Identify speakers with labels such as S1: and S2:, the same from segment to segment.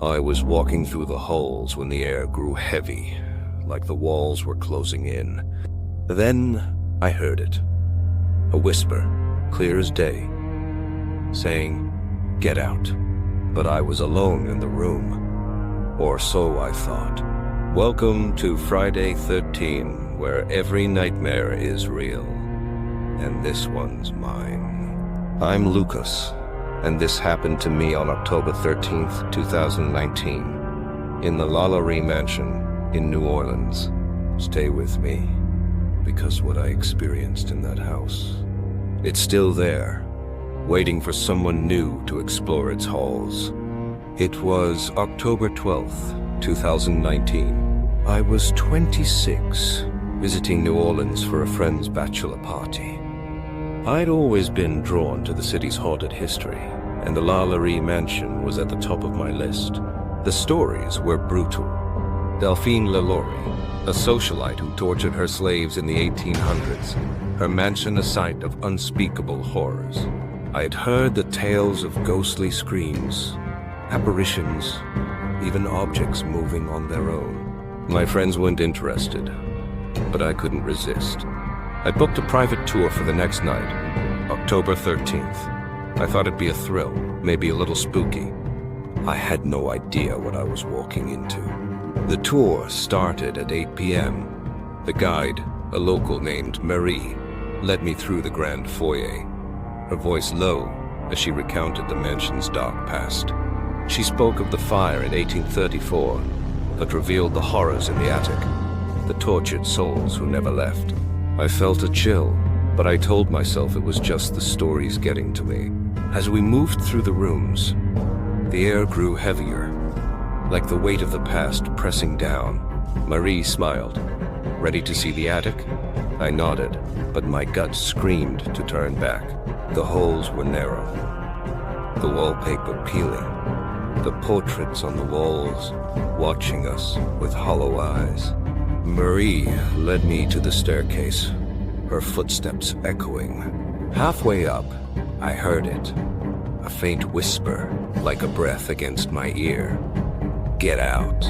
S1: I was walking through the halls when the air grew heavy, like the walls were closing in. Then I heard it. A whisper, clear as day, saying, "Get out." But I was alone in the room. Or so I thought. Welcome to Friday 13, where every nightmare is real. And this one's mine. I'm Lucas, and this happened to me on October 13th, 2019, in the LaLaurie's mansion in New Orleans. Stay with me, because what I experienced in that house, it's still there, waiting for someone new to explore its halls. It was October 12th, 2019. I was 26, visiting New Orleans for a friend's bachelor party. I'd always been drawn to the city's haunted history, and the LaLaurie's mansion was at the top of my list. The stories were brutal. Delphine LaLaurie, a socialite who tortured her slaves in the 1800s, her mansion a site of unspeakable horrors. I had heard the tales of ghostly screams, apparitions, even objects moving on their own. My friends weren't interested, but I couldn't resist. I booked a private tour for the next night, October 13th. I thought it'd be a thrill, maybe a little spooky. I had no idea what I was walking into. The tour started at 8 p.m. The guide, a local named Marie, led me through the grand foyer, her voice low as she recounted the mansion's dark past. She spoke of the fire in 1834, but revealed the horrors in the attic, the tortured souls who never left. I felt a chill, but I told myself it was just the stories getting to me. As we moved through the rooms, the air grew heavier, like the weight of the past pressing down. Marie smiled. "Ready to see the attic?" I nodded, but my gut screamed to turn back. The holes were narrow, the wallpaper peeling, the portraits on the walls watching us with hollow eyes. Marie led me to the staircase, her footsteps echoing. Halfway up, I heard it, a faint whisper like a breath against my ear. "Get out."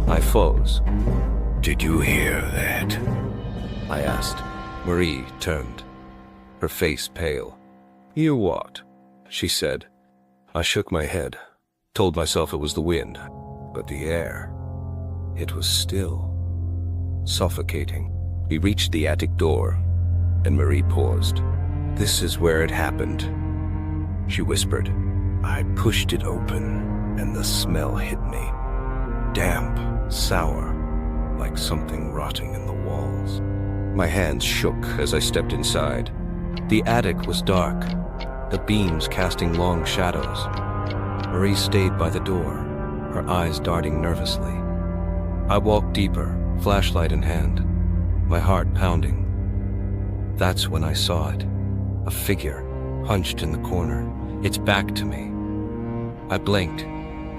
S1: I froze. "Did you hear that?" I asked. Marie turned, her face pale. "Hear what?" she said. I shook my head, told myself it was the wind, but the air, it was still, suffocating. We reached the attic door, and Marie paused. "This is where it happened," she whispered. I pushed it open, and the smell hit me. Damp, sour, like something rotting in the walls. My hands shook as I stepped inside. The attic was dark, the beams casting long shadows. Marie stayed by the door, her eyes darting nervously. I walked deeper, flashlight in hand, my heart pounding. That's when I saw it, a figure hunched in the corner, its back to me. I blinked.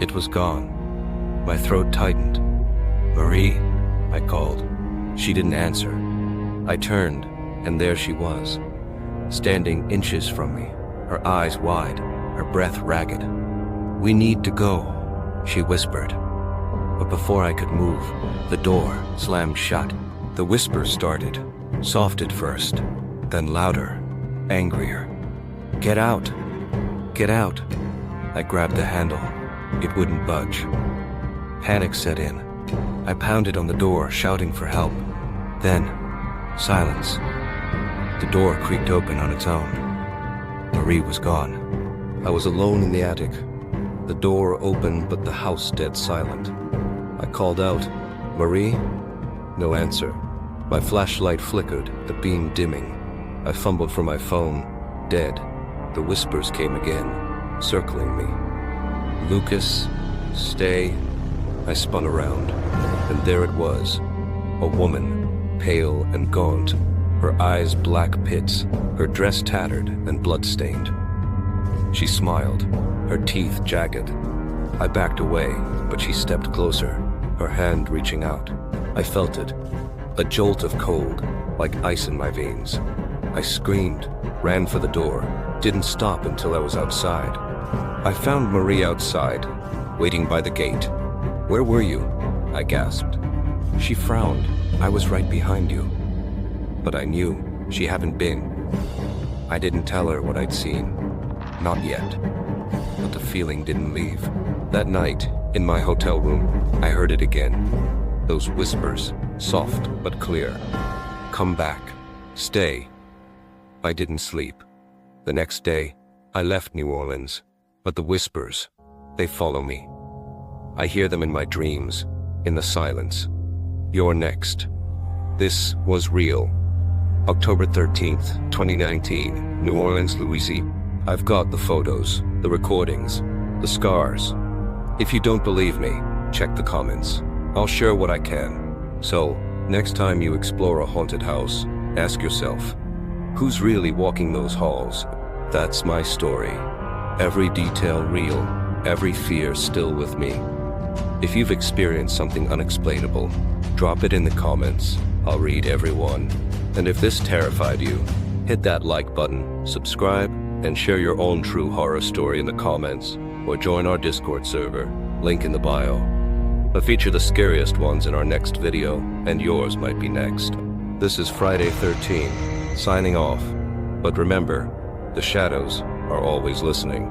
S1: It was gone. My throat tightened. "Marie?" I called. She didn't answer. I turned, and there she was, standing inches from me, her eyes wide, her breath ragged. "We need to go," she whispered. But before I could move, the door slammed shut. The whisper started, soft at first, then louder, angrier. "Get out! Get out!" I grabbed the handle. It wouldn't budge. Panic set in. I pounded on the door, shouting for help. Then, silence. The door creaked open on its own. Marie was gone. I was alone in the attic. The door open, but the house dead silent. I called out, "Marie?" No answer. My flashlight flickered, the beam dimming. I fumbled for my phone. Dead. The whispers came again, circling me. "Lucas, stay." I spun around, and there it was, a woman, pale and gaunt, her eyes black pits, her dress tattered and blood-stained. She smiled, her teeth jagged. I backed away, but she stepped closer, her hand reaching out. I felt it, a jolt of cold, like ice in my veins. I screamed, ran for the door, didn't stop until I was outside. I found Marie outside, waiting by the gate. "Where were you?" I gasped. She frowned. "I was right behind you." But I knew she hadn't been. I didn't tell her what I'd seen. Not yet. But the feeling didn't leave. That night, in my hotel room, I heard it again. Those whispers, soft but clear. "Come back. Stay." I didn't sleep. The next day, I left New Orleans, but the whispers, they follow me. I hear them in my dreams, in the silence. You're next. This was real. October 13th, 2019, New Orleans, Louisiana. I've got the photos, the recordings, the scars. If you don't believe me, check the comments. I'll share what I can. So, next time you explore a haunted house, ask yourself, who's really walking those halls? That's my story. Every detail real, every fear still with me. If you've experienced something unexplainable, drop it in the comments. I'll read every one. And if this terrified you, hit that like button, subscribe, and share your own true horror story in the comments, or join our Discord server, link in the bio. We'll feature the scariest ones in our next video, and yours might be next. This is Friday 13, signing off. But remember, the shadows are always listening.